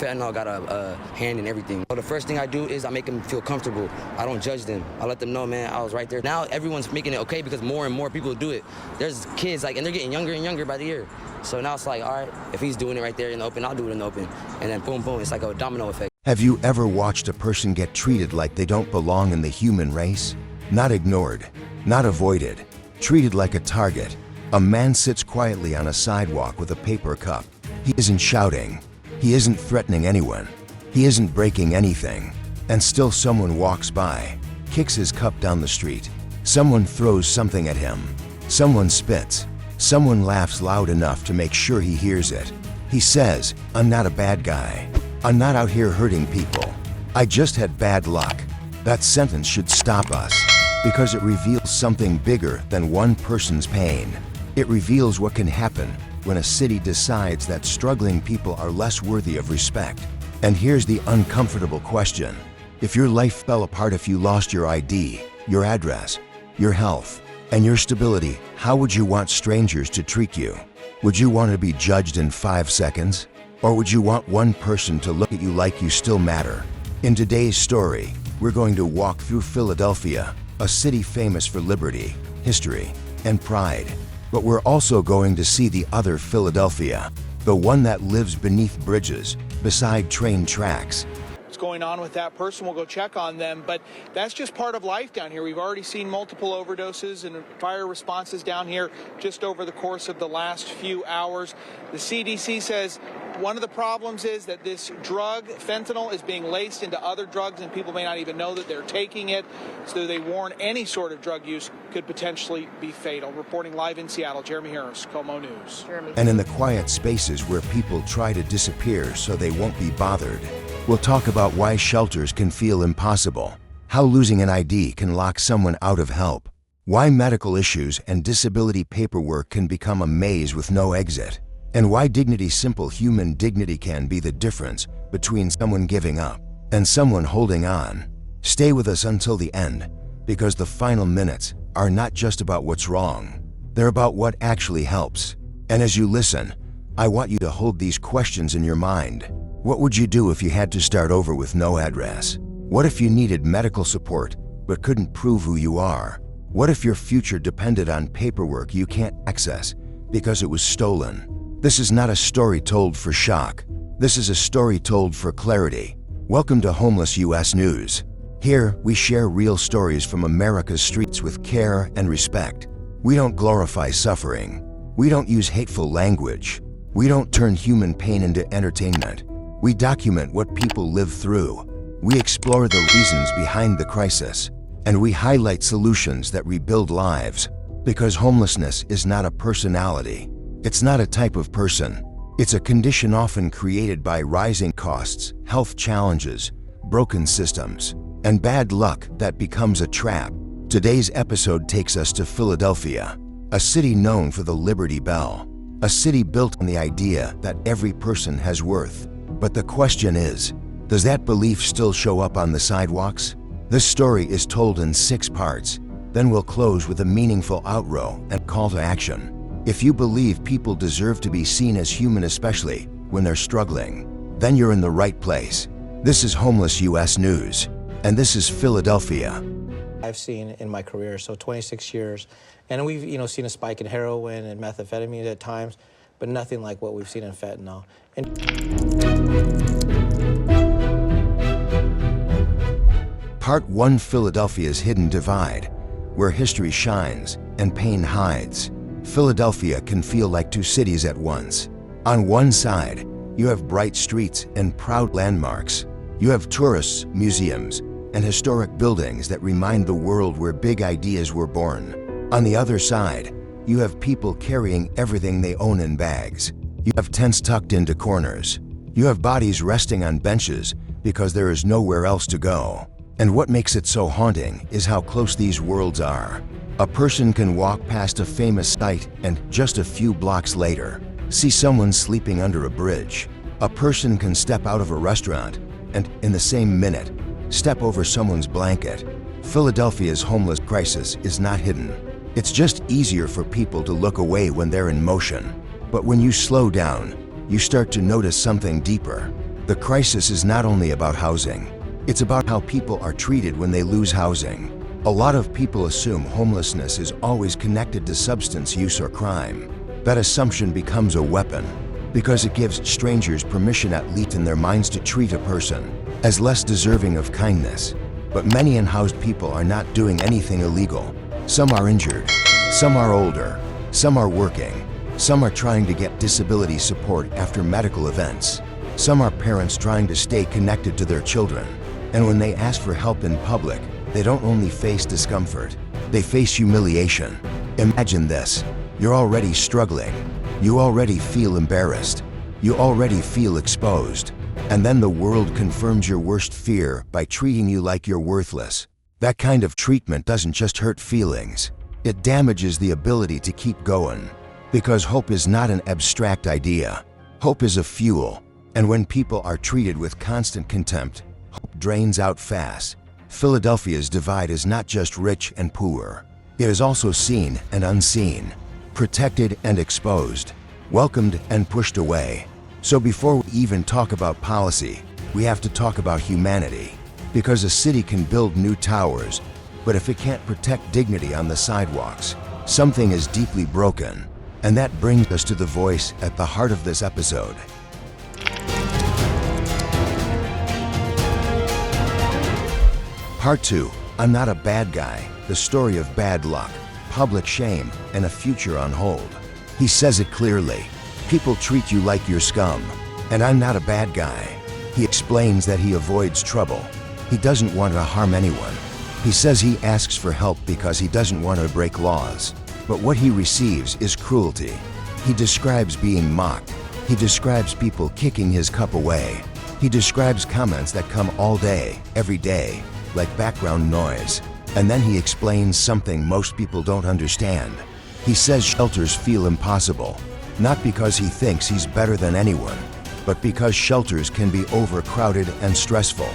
fentanyl got a hand in everything. So the first thing I do is I make them feel comfortable. I don't judge them. I let them know, man, I was right there. Now everyone's making it okay because more and more people do it. There's kids, like, and they're getting younger and younger by the year. So now it's like, all right, if he's doing it right there in the open, I'll do it in the open. And then boom, boom, it's like a domino effect. Have you ever watched a person get treated like they don't belong in the human race? Not ignored, not avoided, treated like a target. A man sits quietly on a sidewalk with a paper cup. He isn't shouting. He isn't threatening anyone. He isn't breaking anything. And still someone walks by, kicks his cup down the street. Someone throws something at him. Someone spits. Someone laughs loud enough to make sure he hears it. He says, "I'm not a bad guy. I'm not out here hurting people. I just had bad luck." That sentence should stop us because it reveals something bigger than one person's pain. It reveals what can happen when a city decides that struggling people are less worthy of respect. And here's the uncomfortable question. If your life fell apart, if you lost your ID, your address, your health, and your stability, how would you want strangers to treat you? Would you want to be judged in 5 seconds? Or would you want one person to look at you like you still matter? In today's story, we're going to walk through Philadelphia, a city famous for liberty, history, and pride. But we're also going to see the other Philadelphia, the one that lives beneath bridges, beside train tracks. What's going on with that person? We'll go check on them, but that's just part of life down here. We've already seen multiple overdoses and fire responses down here just over the course of the last few hours. The CDC says one of the problems is that this drug, fentanyl, is being laced into other drugs and people may not even know that they're taking it. So they warn any sort of drug use could potentially be fatal. Reporting live in Seattle, Jeremy Harris, Como News. And in the quiet spaces where people try to disappear so they won't be bothered, we'll talk about why shelters can feel impossible, how losing an ID can lock someone out of help, why medical issues and disability paperwork can become a maze with no exit, and why dignity, simple human dignity, can be the difference between someone giving up and someone holding on. Stay with us until the end, because the final minutes are not just about what's wrong, they're about what actually helps. And as you listen, I want you to hold these questions in your mind. What would you do if you had to start over with no address? What if you needed medical support but couldn't prove who you are? What if your future depended on paperwork you can't access because it was stolen? This is not a story told for shock. This is a story told for clarity. Welcome to Homeless US News. Here, we share real stories from America's streets with care and respect. We don't glorify suffering. We don't use hateful language. We don't turn human pain into entertainment. We document what people live through. We explore the reasons behind the crisis. And we highlight solutions that rebuild lives. Because homelessness is not a personality. It's not a type of person. It's a condition often created by rising costs, health challenges, broken systems, and bad luck that becomes a trap. Today's episode takes us to Philadelphia, a city known for the Liberty Bell, a city built on the idea that every person has worth. But the question is, does that belief still show up on the sidewalks? This story is told in 6 parts. Then we'll close with a meaningful outro and call to action. If you believe people deserve to be seen as human, especially when they're struggling, then you're in the right place. This is Homeless US News, and this is Philadelphia. I've seen in my career, so 26 years, and we've seen a spike in heroin and methamphetamine at times, but nothing like what we've seen in fentanyl. Part 1: Philadelphia's Hidden Divide, where history shines and pain hides. Philadelphia can feel like 2 cities at once. On one side, you have bright streets and proud landmarks. You have tourists, museums, and historic buildings that remind the world where big ideas were born. On the other side, you have people carrying everything they own in bags. You have tents tucked into corners. You have bodies resting on benches because there is nowhere else to go. And what makes it so haunting is how close these worlds are. A person can walk past a famous site and just a few blocks later, see someone sleeping under a bridge. A person can step out of a restaurant and, in the same minute, step over someone's blanket. Philadelphia's homeless crisis is not hidden. It's just easier for people to look away when they're in motion. But when you slow down, you start to notice something deeper. The crisis is not only about housing, it's about how people are treated when they lose housing. A lot of people assume homelessness is always connected to substance use or crime. That assumption becomes a weapon because it gives strangers permission, at least in their minds, to treat a person as less deserving of kindness. But many unhoused people are not doing anything illegal. Some are injured, some are older, some are working, some are trying to get disability support after medical events. Some are parents trying to stay connected to their children. And when they ask for help in public, they don't only face discomfort, they face humiliation. Imagine this: you're already struggling, you already feel embarrassed, you already feel exposed, and then the world confirms your worst fear by treating you like you're worthless. That kind of treatment doesn't just hurt feelings, it damages the ability to keep going. Because hope is not an abstract idea. Hope is a fuel, and when people are treated with constant contempt, hope drains out fast. Philadelphia's divide is not just rich and poor. It is also seen and unseen, protected and exposed, welcomed and pushed away. So before we even talk about policy, we have to talk about humanity. Because a city can build new towers, but if it can't protect dignity on the sidewalks, something is deeply broken. And that brings us to the voice at the heart of this episode. Part 2, I'm Not a Bad Guy, the story of bad luck, public shame, and a future on hold. He says it clearly. People treat you like you're scum, and I'm not a bad guy. He explains that he avoids trouble. He doesn't want to harm anyone. He says he asks for help because he doesn't want to break laws. But what he receives is cruelty. He describes being mocked. He describes people kicking his cup away. He describes comments that come all day, every day, like background noise. And then he explains something most people don't understand. He says shelters feel impossible, not because he thinks he's better than anyone, but because shelters can be overcrowded and stressful.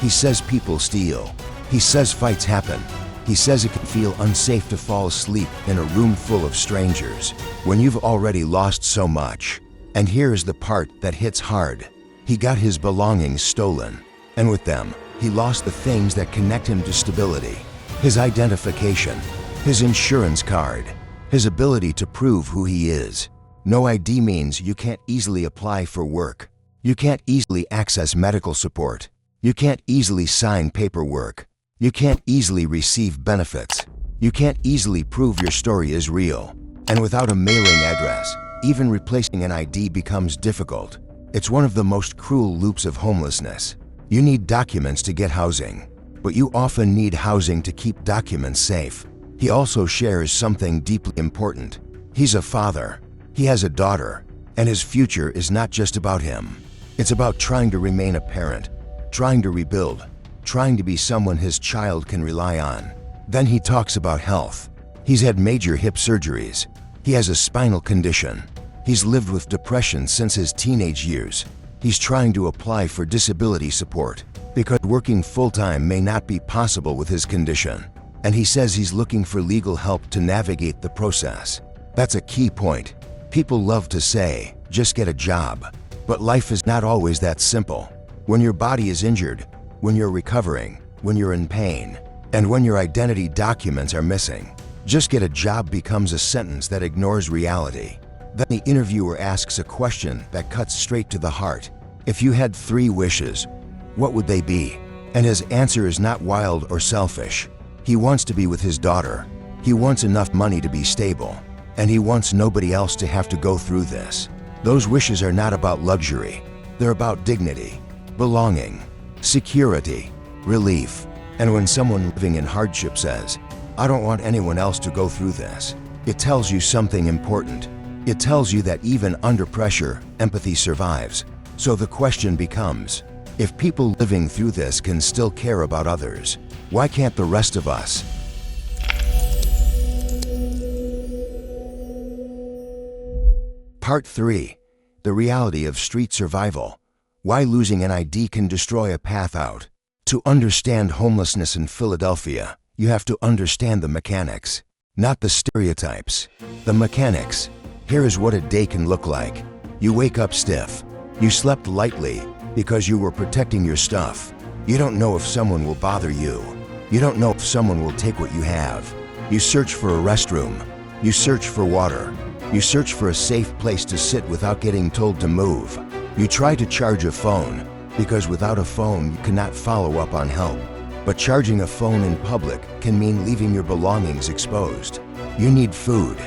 He says people steal. He says fights happen. He says it can feel unsafe to fall asleep in a room full of strangers when you've already lost so much. And here's the part that hits hard. He got his belongings stolen, and with them, he lost the things that connect him to stability. His identification, his insurance card, his ability to prove who he is. No ID means you can't easily apply for work. You can't easily access medical support. You can't easily sign paperwork. You can't easily receive benefits. You can't easily prove your story is real. And without a mailing address, even replacing an ID becomes difficult. It's one of the most cruel loops of homelessness. You need documents to get housing, but you often need housing to keep documents safe. He also shares something deeply important. He's a father. He has a daughter, and his future is not just about him. It's about trying to remain a parent, trying to rebuild, trying to be someone his child can rely on. Then he talks about health. He's had major hip surgeries. He has a spinal condition. He's lived with depression since his teenage years. He's trying to apply for disability support because working full-time may not be possible with his condition. And he says he's looking for legal help to navigate the process. That's a key point. People love to say, just get a job. But life is not always that simple. When your body is injured, when you're recovering, when you're in pain, and when your identity documents are missing, just get a job becomes a sentence that ignores reality. Then the interviewer asks a question that cuts straight to the heart. If you had 3 wishes, what would they be? And his answer is not wild or selfish. He wants to be with his daughter. He wants enough money to be stable. And he wants nobody else to have to go through this. Those wishes are not about luxury. They're about dignity, belonging, security, relief. And when someone living in hardship says, I don't want anyone else to go through this, it tells you something important. It tells you that even under pressure, empathy survives. So the question becomes, if people living through this can still care about others, why can't the rest of us? Part 3. The reality of street survival. Why losing an ID can destroy a path out. To understand homelessness in Philadelphia, you have to understand the mechanics, not the stereotypes. The mechanics. Here is what a day can look like. You wake up stiff. You slept lightly. because you were protecting your stuff. You don't know if someone will bother you. You don't know if someone will take what you have. You search for a restroom. You search for water. You search for a safe place to sit without getting told to move. You try to charge a phone, because without a phone you cannot follow up on help. But charging a phone in public can mean leaving your belongings exposed. You need food,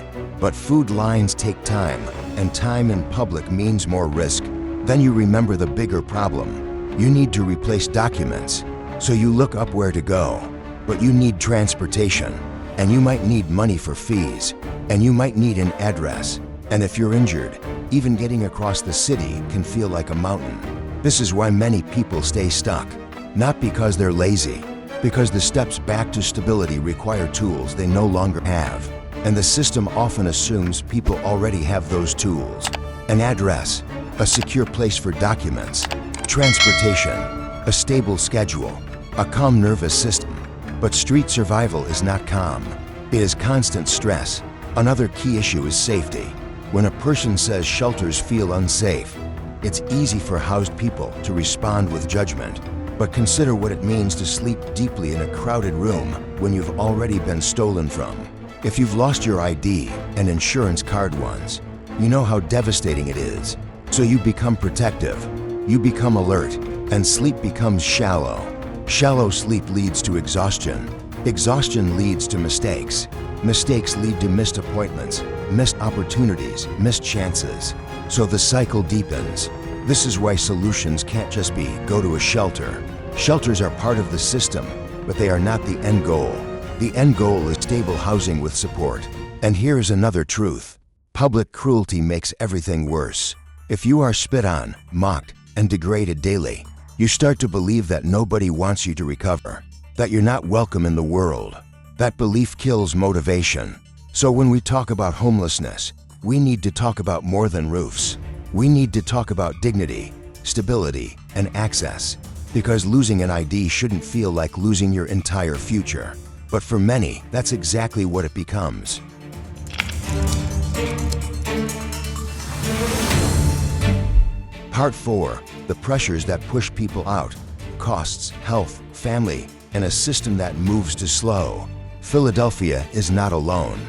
but food lines take time, and time in public means more risk. Then you remember the bigger problem. You need to replace documents, so you look up where to go. But you need transportation, and you might need money for fees, and you might need an address. And if you're injured, even getting across the city can feel like a mountain. This is why many people stay stuck. Not because they're lazy, because the steps back to stability require tools they no longer have. And the system often assumes people already have those tools. An address, a secure place for documents, transportation, a stable schedule, a calm nervous system. But street survival is not calm. It is constant stress. Another key issue is safety. When a person says shelters feel unsafe, it's easy for housed people to respond with judgment. But consider what it means to sleep deeply in a crowded room when you've already been stolen from. If you've lost your ID and insurance card once, you know how devastating it is. So you become protective, you become alert, and sleep becomes shallow. Shallow sleep leads to exhaustion. Exhaustion leads to mistakes. Mistakes lead to missed appointments, missed opportunities, missed chances. So the cycle deepens. This is why solutions can't just be go to a shelter. Shelters are part of the system, but they are not the end goal. The end goal is stable housing with support. And here is another truth. Public cruelty makes everything worse. If you are spit on, mocked, and degraded daily, you start to believe that nobody wants you to recover, that you're not welcome in the world. That belief kills motivation. So when we talk about homelessness, we need to talk about more than roofs. We need to talk about dignity, stability, and access, because losing an ID shouldn't feel like losing your entire future. But for many, that's exactly what it becomes. Part 4. The pressures that push people out. Costs, health, family, and a system that moves too slow. Philadelphia is not alone.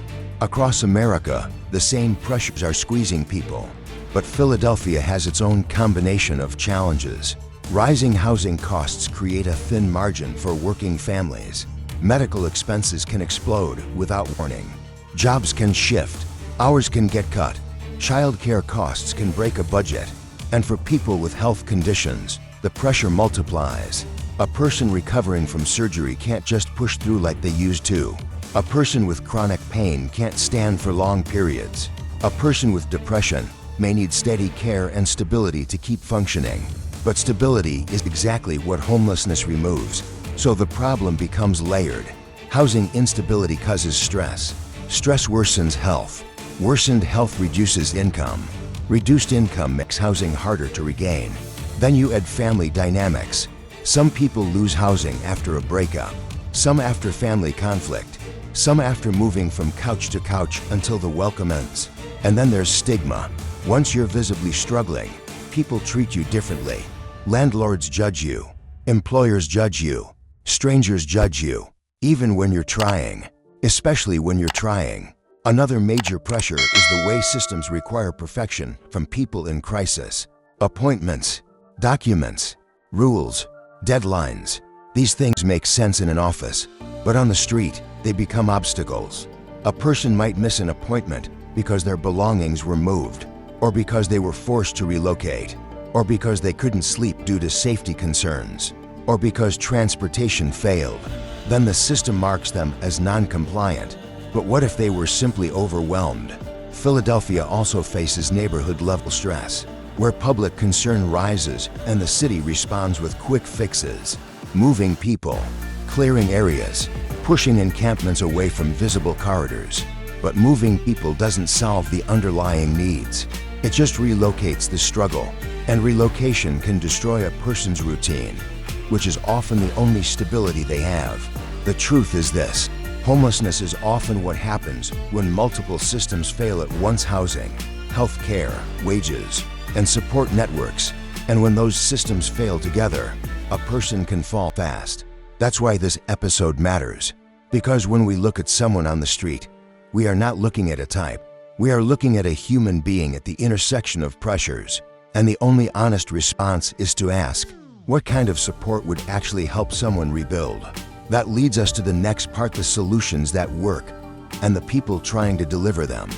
Across America, the same pressures are squeezing people. But Philadelphia has its own combination of challenges. Rising housing costs create a thin margin for working families. Medical expenses can explode without warning. Jobs can shift. Hours can get cut. Childcare costs can break a budget. And for people with health conditions, the pressure multiplies. A person recovering from surgery can't just push through like they used to. A person with chronic pain can't stand for long periods. A person with depression may need steady care and stability to keep functioning. But stability is exactly what homelessness removes. So the problem becomes layered. Housing instability causes stress. Stress worsens health. Worsened health reduces income. Reduced income makes housing harder to regain. Then you add family dynamics. Some people lose housing after a breakup. Some after family conflict. Some after moving from couch to couch until the welcome ends. And then there's stigma. Once you're visibly struggling, people treat you differently. Landlords judge you. Employers judge you. Strangers judge you. Even when you're trying. Especially when you're trying. Another major pressure is the way systems require perfection from people in crisis. Appointments, documents, rules, deadlines. These things make sense in an office, but on the street, they become obstacles. A person might miss an appointment because their belongings were moved, or because they were forced to relocate, or because they couldn't sleep due to safety concerns, or because transportation failed. Then the system marks them as non-compliant. But what if they were simply overwhelmed? Philadelphia also faces neighborhood-level stress, where public concern rises and the city responds with quick fixes. Moving people, clearing areas, pushing encampments away from visible corridors. But moving people doesn't solve the underlying needs. It just relocates the struggle, and relocation can destroy a person's routine, which is often the only stability they have. The truth is this: homelessness is often what happens when multiple systems fail at once: housing, health care, wages, and support networks. And when those systems fail together, a person can fall fast. That's why this episode matters. Because when we look at someone on the street, we are not looking at a type. We are looking at a human being at the intersection of pressures. And the only honest response is to ask, what kind of support would actually help someone rebuild? That leads us to the next part, the solutions that work and the people trying to deliver them.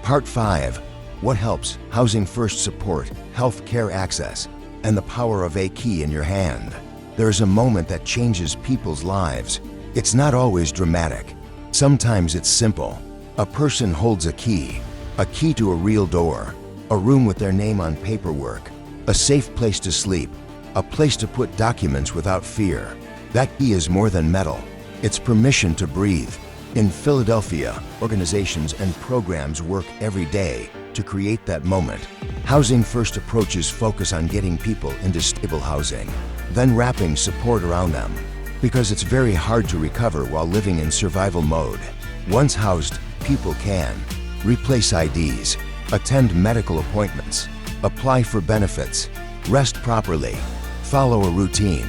Part 5. What helps? Housing first support, health care access, and the power of a key in your hand. There is a moment that changes people's lives. It's not always dramatic. Sometimes it's simple. A person holds a key to a real door, a room with their name on paperwork, a safe place to sleep, a place to put documents without fear. That key is more than metal. It's permission to breathe. In Philadelphia, organizations and programs work every day to create that moment. Housing first approaches focus on getting people into stable housing, then wrapping support around them. Because it's very hard to recover while living in survival mode. Once housed, people can replace IDs, attend medical appointments, apply for benefits, rest properly, follow a routine,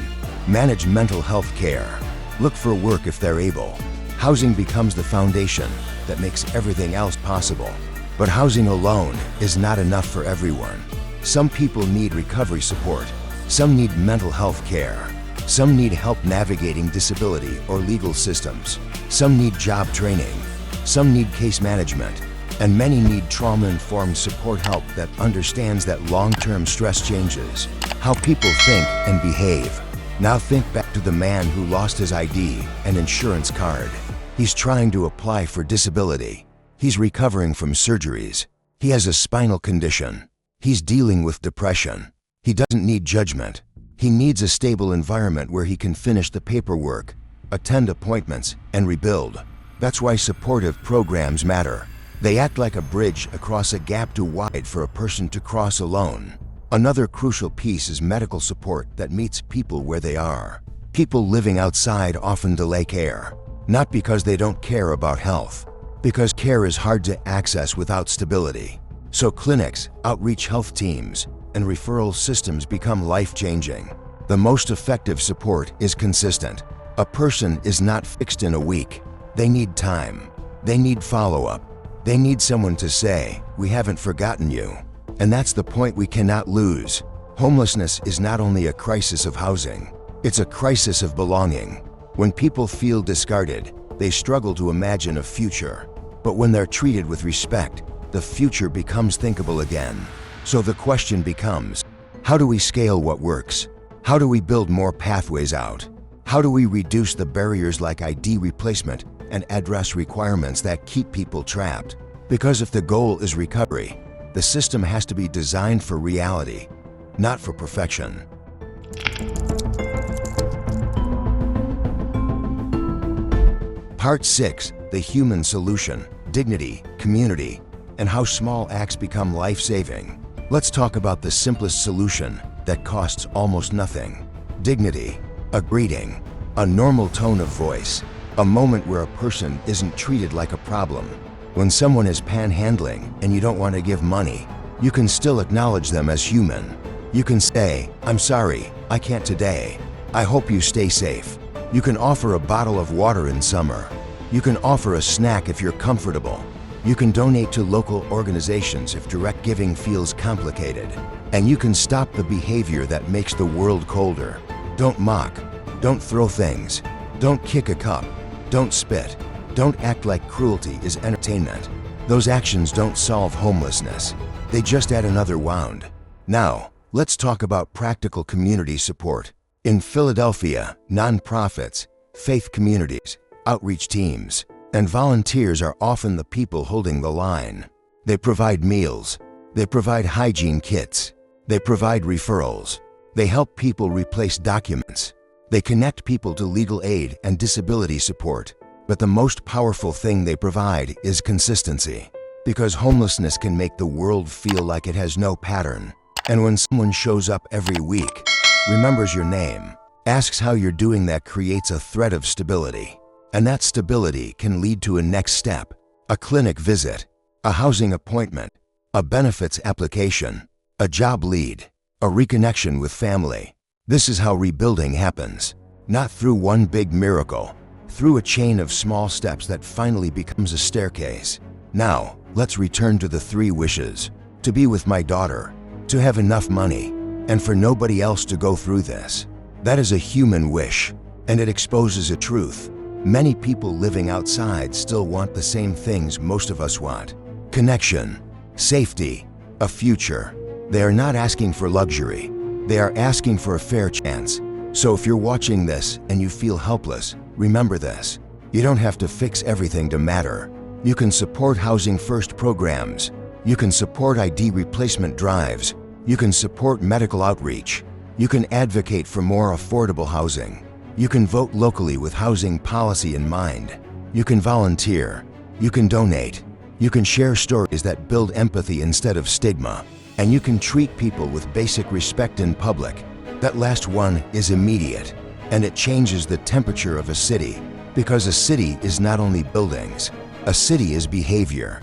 manage mental health care, look for work if they're able. Housing becomes the foundation that makes everything else possible. But housing alone is not enough for everyone. Some people need recovery support. Some need mental health care. Some need help navigating disability or legal systems. Some need job training. Some need case management. And many need trauma-informed support help that understands that long-term stress changes how people think and behave. Now think back to the man who lost his ID and insurance card. He's trying to apply for disability. He's recovering from surgeries. He has a spinal condition. He's dealing with depression. He doesn't need judgment. He needs a stable environment where he can finish the paperwork, attend appointments, and rebuild. That's why supportive programs matter. They act like a bridge across a gap too wide for a person to cross alone. Another crucial piece is medical support that meets people where they are. People living outside often delay care, not because they don't care about health, because care is hard to access without stability. So clinics, outreach health teams, and referral systems become life-changing. The most effective support is consistent. A person is not fixed in a week. They need time. They need follow-up. They need someone to say, "We haven't forgotten you." And that's the point we cannot lose. Homelessness is not only a crisis of housing, it's a crisis of belonging. When people feel discarded, they struggle to imagine a future. But when they're treated with respect, the future becomes thinkable again. So the question becomes, how do we scale what works? How do we build more pathways out? How do we reduce the barriers like ID replacement and address requirements that keep people trapped? Because if the goal is recovery, the system has to be designed for reality, not for perfection. Part 6. The human solution, dignity, community, and how small acts become life-saving. Let's talk about the simplest solution that costs almost nothing. Dignity, a greeting, a normal tone of voice, a moment where a person isn't treated like a problem. When someone is panhandling and you don't want to give money, you can still acknowledge them as human. You can say, "I'm sorry, I can't today. I hope you stay safe." You can offer a bottle of water in summer. You can offer a snack if you're comfortable. You can donate to local organizations if direct giving feels complicated. And you can stop the behavior that makes the world colder. Don't mock. Don't throw things. Don't kick a cup. Don't spit. Don't act like cruelty is entertainment. Those actions don't solve homelessness. They just add another wound. Now, let's talk about practical community support. In Philadelphia, nonprofits, faith communities, outreach teams, and volunteers are often the people holding the line. They provide meals. They provide hygiene kits. They provide referrals. They help people replace documents. They connect people to legal aid and disability support. But the most powerful thing they provide is consistency. Because homelessness can make the world feel like it has no pattern. And when someone shows up every week, remembers your name, asks how you're doing, that creates a thread of stability. And that stability can lead to a next step, a clinic visit, a housing appointment, a benefits application, a job lead, a reconnection with family. This is how rebuilding happens. Not through one big miracle, through a chain of small steps that finally becomes a staircase. Now, let's return to the 3 wishes. To be with my daughter, to have enough money, and for nobody else to go through this. That is a human wish, and it exposes a truth. Many people living outside still want the same things most of us want. Connection, safety, a future. They are not asking for luxury. They are asking for a fair chance. So if you're watching this and you feel helpless, remember this. You don't have to fix everything to matter. You can support Housing First programs. You can support ID replacement drives. You can support medical outreach. You can advocate for more affordable housing. You can vote locally with housing policy in mind. You can volunteer. You can donate. You can share stories that build empathy instead of stigma. And you can treat people with basic respect in public. That last one is immediate, and it changes the temperature of a city, because a city is not only buildings, a city is behavior.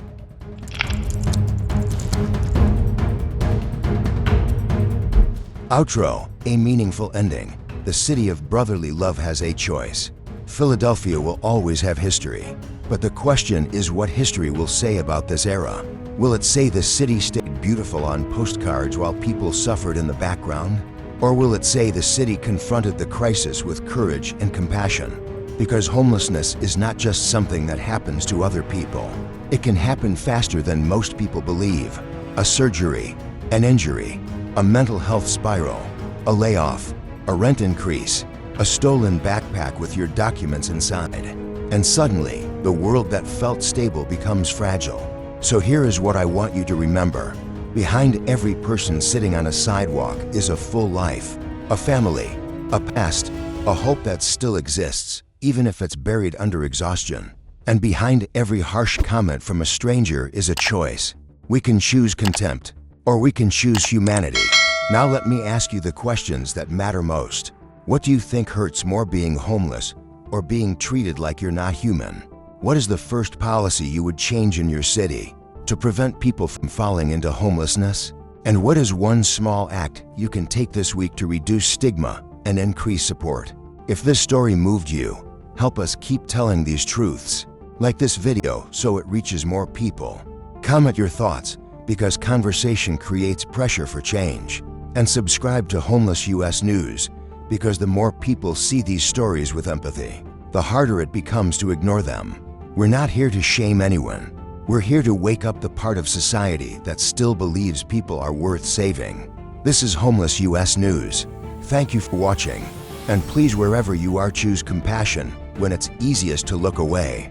Outro, a meaningful ending. The city of brotherly love has a choice. Philadelphia will always have history, but the question is what history will say about this era. Will it say the city stayed beautiful on postcards while people suffered in the background? Or will it say the city confronted the crisis with courage and compassion? Because homelessness is not just something that happens to other people. It can happen faster than most people believe. A surgery, an injury, a mental health spiral, a layoff, a rent increase, a stolen backpack with your documents inside. And suddenly, the world that felt stable becomes fragile. So here is what I want you to remember. Behind every person sitting on a sidewalk is a full life, a family, a past, a hope that still exists, even if it's buried under exhaustion. And behind every harsh comment from a stranger is a choice. We can choose contempt, or we can choose humanity. Now let me ask you the questions that matter most. What do you think hurts more, being homeless or being treated like you're not human? What is the first policy you would change in your city to prevent people from falling into homelessness? And what is one small act you can take this week to reduce stigma and increase support? If this story moved you, help us keep telling these truths. Like this video so it reaches more people. Comment your thoughts, because conversation creates pressure for change. And subscribe to Homeless US News, because the more people see these stories with empathy, the harder it becomes to ignore them. We're not here to shame anyone. We're here to wake up the part of society that still believes people are worth saving. This is Homeless US News. Thank you for watching. And please, wherever you are, choose compassion when it's easiest to look away.